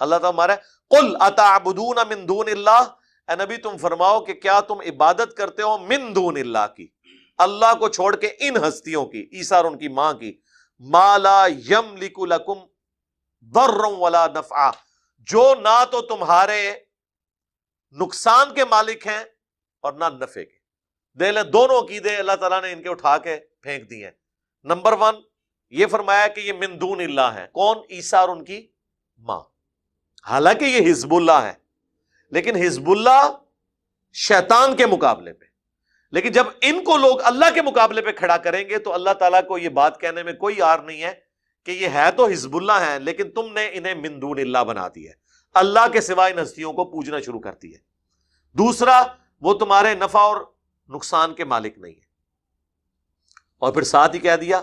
اللہ تعالیٰ ہمارا قل اتعبدون من دون اللہ، اے نبی تم فرماؤ کہ کیا تم عبادت کرتے ہو من دون اللہ کی، اللہ کو چھوڑ کے ان ہستیوں کی، عیسیٰ اور ان کی ماں کی، ما لا یملک لکم ضرا ولا نفعا، جو نہ تو تمہارے نقصان کے مالک ہیں اور نہ نفع کے۔ دے لیں دونوں عقیدے اللہ تعالیٰ نے ان کے اٹھا کے پھینک دیے ہیں۔ نمبر 1 یہ فرمایا کہ یہ من دون اللہ ہے، کون؟ عیسیٰ اور ان کی ماں، حالانکہ یہ حزب اللہ ہے، لیکن حزب اللہ شیطان کے مقابلے پہ، لیکن جب ان کو لوگ اللہ کے مقابلے پہ کھڑا کریں گے تو اللہ تعالیٰ کو یہ بات کہنے میں کوئی عار نہیں ہے کہ یہ ہے تو حزب اللہ ہے لیکن تم نے انہیں من دون اللہ بنا دیا ہے، اللہ کے سوا ان ہستیوں کو پوجنا شروع کرتی ہے۔ دوسرا، وہ تمہارے نفع اور نقصان کے مالک نہیں ہے، اور پھر ساتھ ہی کہہ دیا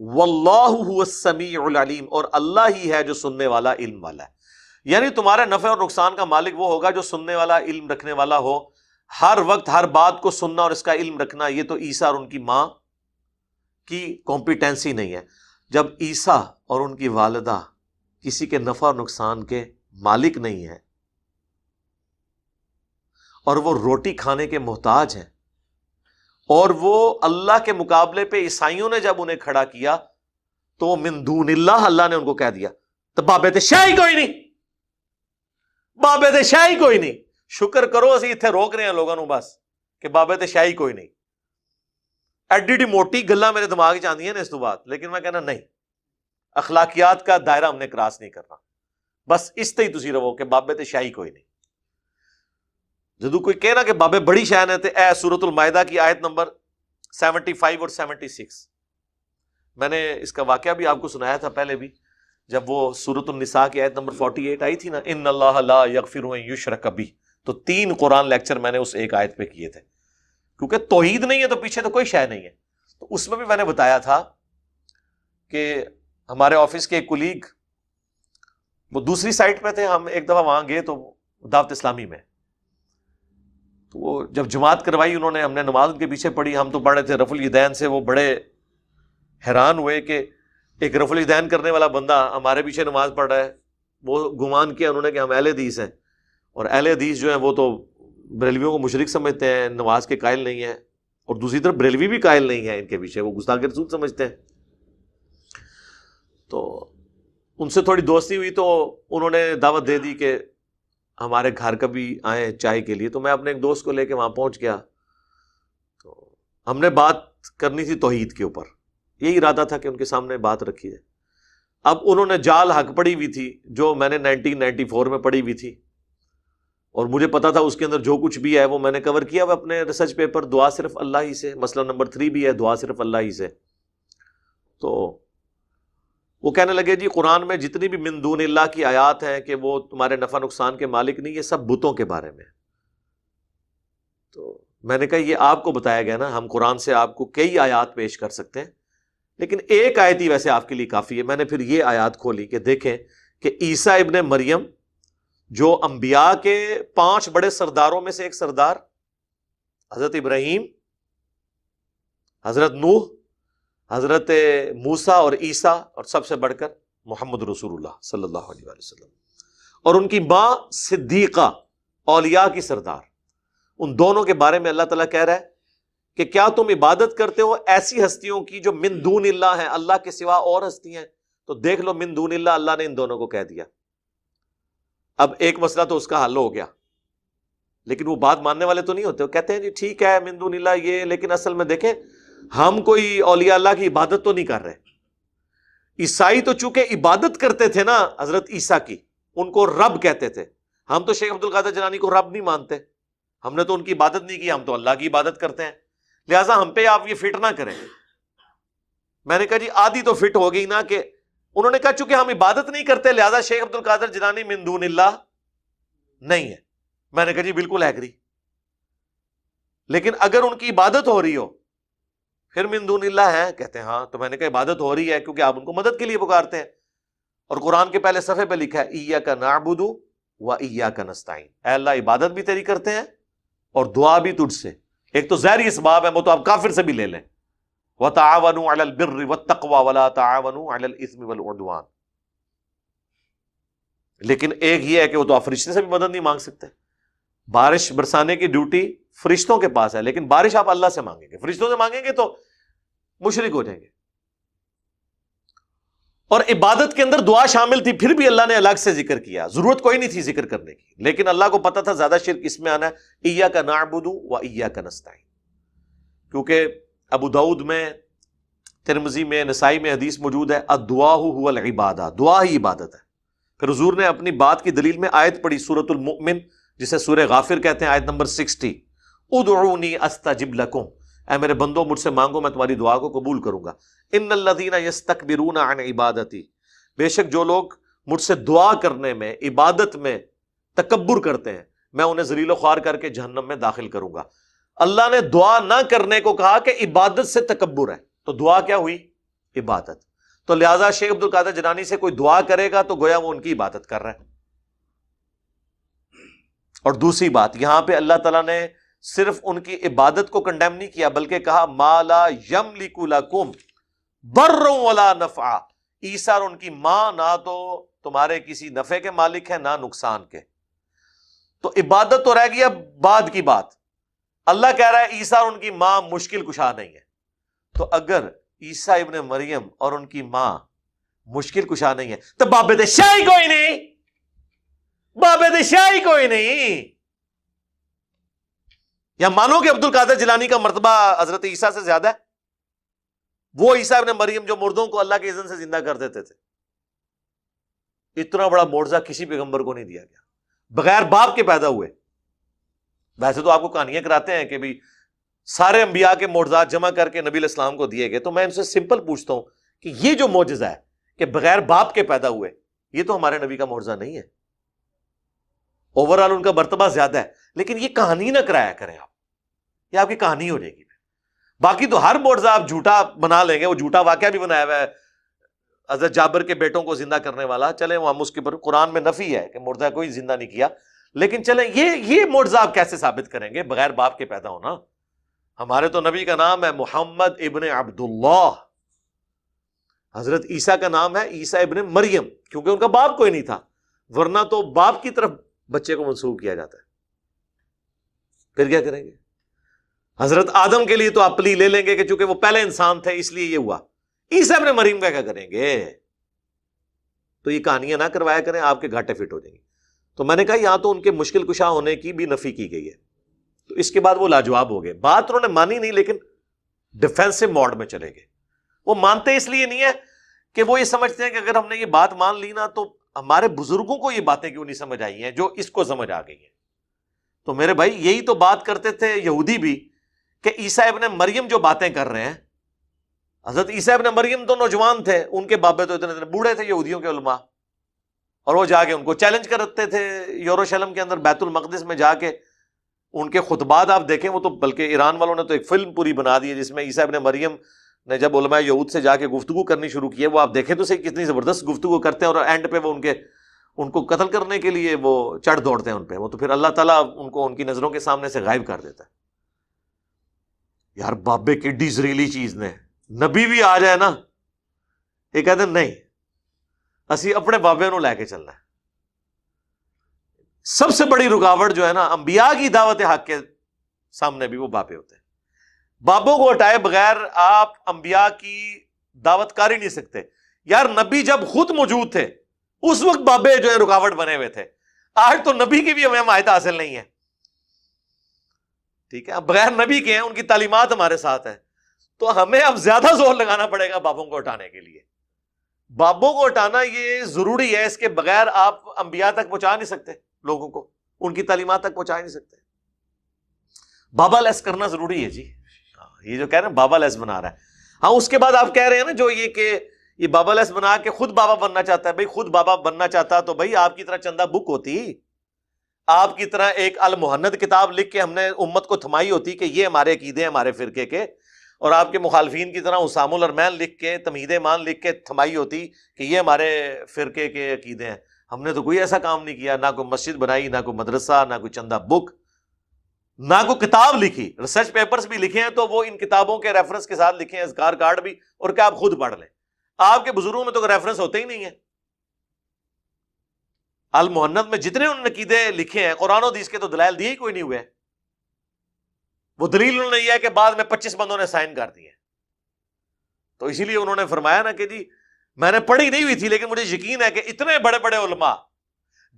واللہ هو السمیع العلیم، اور اللہ ہی ہے جو سننے والا، علم والا ہے۔ یعنی تمہارے نفع اور نقصان کا مالک وہ ہوگا جو سننے والا، علم رکھنے والا ہو، ہر وقت ہر بات کو سننا اور اس کا علم رکھنا، یہ تو عیسیٰ اور ان کی ماں کی کمپیٹنسی نہیں ہے۔ جب عیسیٰ اور ان کی والدہ کسی کے نفع اور نقصان کے مالک نہیں ہیں اور وہ روٹی کھانے کے محتاج ہیں، اور وہ اللہ کے مقابلے پہ عیسائیوں نے جب انہیں کھڑا کیا تو وہ من دون اللہ، اللہ نے ان کو کہہ دیا تو بابے تے شاہی کوئی نہیں، بابے تے شاہی کوئی نہیں۔ شکر کرو اسی اتنے روک رہے ہیں لوگوں نو بس کہ بابے تے شاہی کوئی نہیں۔ ایڈی ایڈی موٹی گلاں میرے دماغ چ آندیاں نے اس تو بعد، لیکن میں کہنا نہیں، اخلاقیات کا دائرہ ہم نے کراس نہیں کرنا، بس اس تے ہی تسی رہو کہ بابے تے شاہی کوئی نہیں۔ جدو کوئی کہنا کہ بابے بڑی شان ہے تے اے سورۃ المائدہ کی آیت نمبر 75 اور 76، میں نے اس کا واقعہ بھی آپ کو سنایا تھا پہلے بھی، جب وہ سورۃ النساء کی آیت نمبر 48 آئی تھی نا، ان اللہ لا یغفر ان یشرک بہ، تو 3 قرآن لیکچر میں نے اس ایک آیت پہ کیے تھے، کیونکہ توحید نہیں ہے تو پیچھے تو کوئی شے نہیں ہے۔ تو اس میں بھی میں نے بتایا تھا کہ ہمارے آفس کے ایک کولیگ وہ دوسری سائٹ پہ تھے، ہم ایک دفعہ وہاں گئے تو دعوت اسلامی میں، تو وہ جب جماعت کروائی انہوں نے، ہم نے نماز ان کے پیچھے پڑھی، ہم تو پڑھ رہے تھے رفع الیدین سے، وہ بڑے حیران ہوئے کہ ایک رفع الیدین کرنے والا بندہ ہمارے پیچھے نماز پڑھ رہا ہے۔ وہ گمان کیا انہوں نے کہ ہم اہل حدیث ہیں، اور اہل حدیث جو ہیں وہ تو بریلویوں کو مشرک سمجھتے ہیں، نماز کے قائل نہیں ہیں، اور دوسری طرف بریلوی بھی قائل نہیں ہے ان کے پیچھے، وہ گستاخ رسول سمجھتے ہیں۔ تو ان سے تھوڑی دوستی ہوئی تو انہوں نے دعوت دے دی کہ ہمارے گھر کبھی آئیں چائے کے لیے، تو میں اپنے ایک دوست کو لے کے وہاں پہنچ گیا، تو ہم نے بات کرنی تھی توحید کے اوپر، یہی ارادہ تھا کہ ان کے سامنے بات رکھی ہے۔ اب انہوں نے جال حق پڑھی ہوئی تھی جو میں نے 1994 میں پڑھی ہوئی تھی، اور مجھے پتا تھا اس کے اندر جو کچھ بھی ہے وہ میں نے کور کیا ہوا اپنے ریسرچ پیپر، دعا صرف اللہ ہی سے، مسئلہ نمبر 3 بھی ہے دعا صرف اللہ ہی سے۔ تو وہ کہنے لگے جی قرآن میں جتنی بھی من دون اللہ کی آیات ہیں کہ وہ تمہارے نفع نقصان کے مالک نہیں، یہ سب بتوں کے بارے میں۔ تو میں نے کہا یہ آپ کو بتایا گیا نا، ہم قرآن سے آپ کو کئی آیات پیش کر سکتے ہیں، لیکن ایک آیت ہی ویسے آپ کے لیے کافی ہے۔ میں نے پھر یہ آیات کھولی کہ دیکھیں کہ عیسیٰ ابن مریم جو انبیاء کے 5 بڑے سرداروں میں سے ایک سردار، حضرت ابراہیم، حضرت نوح، حضرت موسیٰ اور عیسیٰ، اور سب سے بڑھ کر محمد رسول اللہ صلی اللہ علیہ وسلم، اور ان کی ماں صدیقہ، اولیاء کی سردار، ان دونوں کے بارے میں اللہ تعالیٰ کہہ رہا ہے کہ کیا تم عبادت کرتے ہو ایسی ہستیوں کی جو من دون اللہ ہیں، اللہ کے سوا اور ہستی ہیں؟ تو دیکھ لو من دون اللہ، اللہ نے ان دونوں کو کہہ دیا۔ اب ایک مسئلہ تو اس کا حل ہو گیا، لیکن وہ بات ماننے والے تو نہیں ہوتے، وہ کہتے ہیں جی ٹھیک ہے من دون اللہ یہ، لیکن اصل میں دیکھیں ہم کوئی اولیاء اللہ کی عبادت تو نہیں کر رہے۔ عیسائی تو چونکہ عبادت کرتے تھے نا حضرت عیسیٰ کی، ان کو رب کہتے تھے، ہم تو شیخ عبد القادر جیلانی کو رب نہیں مانتے، ہم نے تو ان کی عبادت نہیں کی، ہم تو اللہ کی عبادت کرتے ہیں، لہٰذا ہم پہ آپ یہ فٹ نہ کریں۔ میں نے کہا جی آدھی تو فٹ ہو گئی نا، کہ انہوں نے کہا چونکہ ہم عبادت نہیں کرتے لہذا شیخ عبد القادر جیلانی من دون اللہ نہیں ہے۔ میں نے کہا جی بالکل ایگری، لیکن اگر ان کی عبادت ہو رہی ہو پھر من دون اللہ ہے؟ کہتے ہیں ہاں۔ تو میں نے کہا عبادت ہو رہی ہے کیونکہ آپ ان کو مدد کے لیے پکارتے ہیں، اور قرآن کے پہلے صفحے پہ لکھا ہے ایاک نعبد و ایاک نستعین، اے اللہ عبادت بھی تیری کرتے ہیں اور دعا بھی تجھ سے۔ ایک تو ظاہری اسباب ہے، وہ تو آپ کافر سے بھی لے لیں، وَتَعَاوَنُوا عَلَى الْبِرِّ وَالتَّقْوَى وَلَا تَعَاوَنُوا عَلَى الْإِثْمِ وَالْعُدْوَانِ، لیکن ایک یہ ہے کہ وہ تو آپ فرشتے سے بھی مدد نہیں مانگ سکتے. بارش برسانے کی ڈیوٹی فرشتوں کے پاس ہے، لیکن بارش آپ اللہ سے مانگیں گے. فرشتوں سے مانگیں گے تو مشرک ہو جائیں گے. اور عبادت کے اندر دعا شامل تھی، پھر بھی اللہ نے الگ سے ذکر کیا. ضرورت کوئی نہیں تھی ذکر کرنے کی، لیکن اللہ کو پتا تھا زیادہ شرک اس میں آنا ہے. ایاک نعبد و ایاک نستعین، کیونکہ ابو داؤد میں، ترمذی میں، نسائی میں حدیث موجود ہے الدعاء هو العبادہ، دعا ہی عبادت ہے. پھر حضور نے اپنی بات کی دلیل میں آیت پڑھی سورۃ المؤمن، جسے سورہ غافر کہتے ہیں، آیت نمبر 60، ادعونی استجب لکم، اے میرے بندو مجھ سے مانگو میں تمہاری دعا کو قبول کروں گا. ان الذین یستکبرون عن عبادتی، بے شک جو لوگ مجھ سے دعا کرنے میں، عبادت میں تکبر کرتے ہیں، میں انہیں ذلیل و خوار کر کے جہنم میں داخل کروں گا. اللہ نے دعا نہ کرنے کو کہا کہ عبادت سے تکبر ہے، تو دعا کیا ہوئی؟ عبادت. تو لہٰذا شیخ عبد القادر جیلانی سے کوئی دعا کرے گا تو گویا وہ ان کی عبادت کر رہا ہے. اور دوسری بات، یہاں پہ اللہ تعالیٰ نے صرف ان کی عبادت کو کنڈیم نہیں کیا، بلکہ کہا ما لا یملک لکم برا ولا نفعا. عیسیٰ اور ان کی ماں نہ تو تمہارے کسی نفع کے مالک ہیں نہ نقصان کے. تو عبادت تو رہ گیا بعد کی بات. اللہ کہہ رہا ہے عیسیٰ اور ان کی ماں مشکل کشا نہیں ہے. تو اگر عیسیٰ ابن مریم اور ان کی ماں مشکل کشا نہیں ہے تو بابے شاہی کوئی نہیں، بابے شاہی کوئی نہیں. یا مانو کہ عبد القادر جیلانی کا مرتبہ حضرت عیسیٰ سے زیادہ ہے؟ وہ عیسیٰ ابن مریم جو مردوں کو اللہ کے اذن سے زندہ کر دیتے تھے، اتنا بڑا معجزہ کسی پیغمبر کو نہیں دیا گیا، بغیر باپ کے پیدا ہوئے. ویسے تو آپ کو کہانیاں کراتے ہیں کہ بھی سارے انبیاء کے معجزات جمع کر کے نبی علیہ السلام کو دیے گئے. تو میں ان سے سمپل پوچھتا ہوں کہ یہ جو معجزہ ہے کہ بغیر باپ کے پیدا ہوئے، یہ تو ہمارے نبی کا معجزہ نہیں ہے. اوورآل ان کا مرتبہ زیادہ ہے، لیکن یہ کہانی نہ کرایا کریں آپ، یہ آپ کی کہانی ہو جائے گی. باقی تو ہر معجزہ آپ جھوٹا بنا لیں گے. وہ جھوٹا واقعہ بھی بنایا ہوا ہے حضرت جابر کے بیٹوں کو زندہ کرنے والا، چلیں وہ ہم اس کے پر قرآن میں نفی ہے کہ معجزہ کوئی زندہ نہیں کیا، لیکن چلیں یہ معجزہ آپ کیسے ثابت کریں گے بغیر باپ کے پیدا ہونا؟ ہمارے تو نبی کا نام ہے محمد ابن عبداللہ، حضرت عیسیٰ کا نام ہے عیسیٰ ابن مریم، کیونکہ ان کا باپ کوئی نہیں تھا، ورنہ تو باپ کی طرف بچے کو منسوب کیا جاتا ہے. پھر کیا کریں گے؟ حضرت آدم کے لیے تو آپ پلی لے لیں گے کہ چونکہ وہ پہلے انسان تھے اس لیے یہ ہوا. عیسیٰ ابن مریم کا کیا کریں گے؟ تو یہ کہانیاں نہ کروایا کریں، آپ کے گھاٹے فٹ ہو جائیں گے. تو میں نے کہا یہاں تو ان کے مشکل کشا ہونے کی بھی نفی کی گئی ہے. تو اس کے بعد وہ لاجواب ہو گئے. بات انہوں نے مانی نہیں، لیکن ڈیفینسو موڈ میں چلے گئے. وہ مانتے اس لیے نہیں ہے کہ وہ یہ سمجھتے ہیں کہ اگر ہم نے یہ بات مان لی نا تو ہمارے بزرگوں کو یہ باتیں کیوں نہیں سمجھ آئی ہیں جو اس کو سمجھ آ گئی ہیں. تو میرے بھائی یہی تو بات کرتے تھے یہودی بھی کہ عیسیٰ ابن مریم جو باتیں کر رہے ہیں، حضرت عیسیٰ ابن مریم تو نوجوان تھے، ان کے بابے تو اتنے بوڑھے تھے یہودیوں کے علماء، اور وہ جا کے ان کو چیلنج کرتے تھے یروشلم کے اندر بیت المقدس میں جا کے. ان کے خطبات آپ دیکھیں، وہ تو بلکہ ایران والوں نے تو ایک فلم پوری بنا دی ہے جس میں عیسیٰ ابن مریم نے جب علماء یہود سے جا کے گفتگو کرنی شروع کی ہے، وہ آپ دیکھیں تو صحیح کتنی زبردست گفتگو کرتے ہیں، اور اینڈ پہ وہ ان کو قتل کرنے کے لیے وہ چڑھ دوڑتے ہیں ان پہ. وہ تو پھر اللہ تعالیٰ ان کو ان کی نظروں کے سامنے سے غائب کر دیتا ہے. یار بابے کیڈی زریلی چیز نے، نبی بھی آ جائے نا یہ کہتے ہیں نہیں اسی اپنے بابے نو لے کے چلنا ہے. سب سے بڑی رکاوٹ جو ہے نا انبیاء کی دعوت حق کے سامنے بھی وہ بابے ہوتے ہیں. بابوں کو ہٹائے بغیر آپ انبیاء کی دعوت کر ہی نہیں سکتے. یار نبی جب خود موجود تھے اس وقت بابے جو ہے رکاوٹ بنے ہوئے تھے. آج تو نبی کی بھی ہمیں حمایت حاصل نہیں ہے، ٹھیک ہے، بغیر نبی کے ہیں، ان کی تعلیمات ہمارے ساتھ ہیں. تو ہمیں اب زیادہ زور لگانا پڑے گا بابوں کو ہٹانے کے لیے. بابوں کو ہٹانا یہ ضروری ہے، اس کے بغیر آپ انبیاء تک پہنچا نہیں سکتے، لوگوں کو ان کی تعلیمات تک پہنچا نہیں سکتے. بابا لیس کرنا ضروری ہے جی. یہ جو کہہ رہے ہیں بابا لیس بنا رہا ہے. ہاں اس کے بعد آپ کہہ رہے ہیں نا جو یہ کہ یہ بابا لیس بنا کے خود بابا بننا چاہتا ہے. بھائی خود بابا بننا چاہتا تو بھائی آپ کی طرح چندہ بک ہوتی، آپ کی طرح ایک المحند کتاب لکھ کے ہم نے امت کو تھمائی ہوتی کہ یہ ہمارے عقیدے ہیں ہمارے فرقے کے، اور آپ کے مخالفین کی طرح اسام الارمین لکھ کے تمہید ایمان لکھ کے تھمائی ہوتی کہ یہ ہمارے فرقے کے عقیدے ہیں. ہم نے تو کوئی ایسا کام نہیں کیا، نہ کوئی مسجد بنائی، نہ کوئی مدرسہ، نہ کوئی چندہ بک، نہ کوئی کتاب لکھی. ریسرچ پیپرز بھی لکھے ہیں تو وہ ان کتابوں کے ریفرنس کے ساتھ لکھے ہیں، اذکار کارڈ بھی، اور کہ آپ خود پڑھ لیں. آپ کے بزرگوں میں تو ریفرنس ہوتے ہی نہیں ہے. المحنت میں جتنے انہوں نے عقیدے لکھے ہیں قرآن و حدیث کے تو دلائل دیے ہی کوئی نہیں ہوئے. وہ دلیل انہوں نے یہ ہے کہ بعد میں 25 بندوں نے سائن کر دیے. تو اسی لیے انہوں نے فرمایا نا کہ جی میں نے پڑھی نہیں ہوئی تھی لیکن مجھے یقین ہے کہ اتنے بڑے بڑے علماء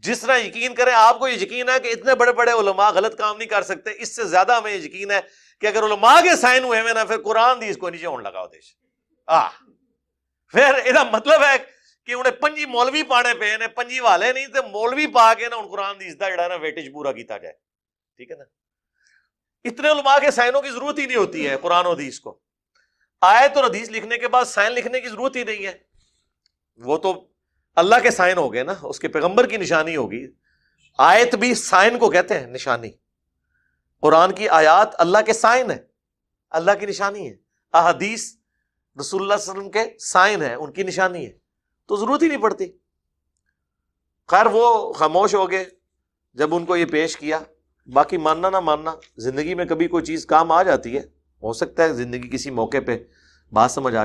جس طرح یقین کریں آپ کو یہ یقین ہے کہ اتنے بڑے بڑے علماء غلط کام نہیں کر سکتے, اس سے زیادہ ہمیں یہ یقین ہے کہ اگر علماء کے سائن ہوئے ہیں نا پھر قرآن دیس کو نیچے ہونے لگا دیش پھر یہ مطلب ہے کہ انہیں پنجی مولوی پانے پہ نے پنجی والے نہیں تے مولوی پا کے نا ان قرآن دیس دا جڑا نا ویٹیج پورا کیتا جائے. ٹھیک ہے نا, اتنے علماء کے سائنوں کی ضرورت ہی نہیں ہوتی ہے قرآن و حدیث کو. آیت اور حدیث لکھنے کے بعد سائن لکھنے کی ضرورت ہی نہیں ہے, وہ تو اللہ کے سائن ہو گئے نا, اس کے پیغمبر کی نشانی ہوگی. آیت بھی سائن کو کہتے ہیں, نشانی. قرآن کی آیات اللہ کے سائن ہے, اللہ کی نشانی ہے. احادیث رسول اللہ صلی اللہ علیہ وسلم کے سائن ہے, ان کی نشانی ہے, تو ضرورت ہی نہیں پڑتی. خیر وہ خاموش ہو گئے جب ان کو یہ پیش کیا. باقی ماننا نہ ماننا, زندگی میں کبھی کوئی چیز کام آ جاتی ہے, ہو سکتا ہے زندگی کسی موقع پہ بات سمجھ آ